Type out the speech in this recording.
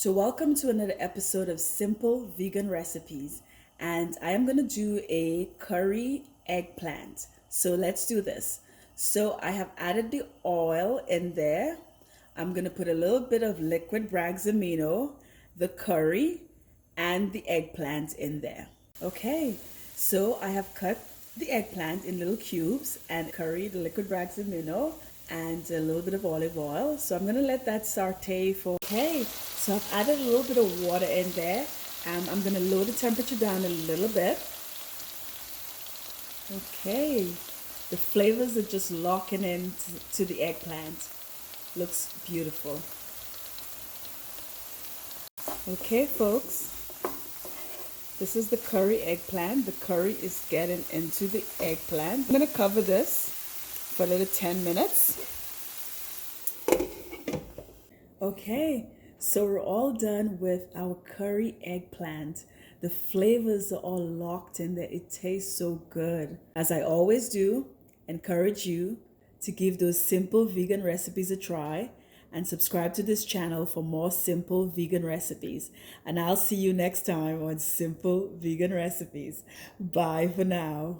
So, welcome to another episode of Simple Vegan Recipes. And I am going to do a curry eggplant. So, let's do this. So, I have added the oil in there. I'm going to put a little bit of liquid Bragg's amino, the curry, and the eggplant in there. Okay, so I have cut the eggplant in little cubes and curry, the liquid Bragg's amino, and a little bit of olive oil. So I'm gonna let that saute for, okay, so I've added a little bit of water in there. I'm gonna lower the temperature down a little bit. Okay, the flavors are just locking in to the eggplant. Looks beautiful. Okay, folks, this is the curry eggplant. The curry is getting into the eggplant. I'm gonna cover this for a little 10 minutes. Okay, so we're all done with our curry eggplant. The flavors are all locked in there. It tastes so good. As I always do, encourage you to give those simple vegan recipes a try and subscribe to this channel for more simple vegan recipes. And I'll see you next time on Simple Vegan Recipes. Bye for now.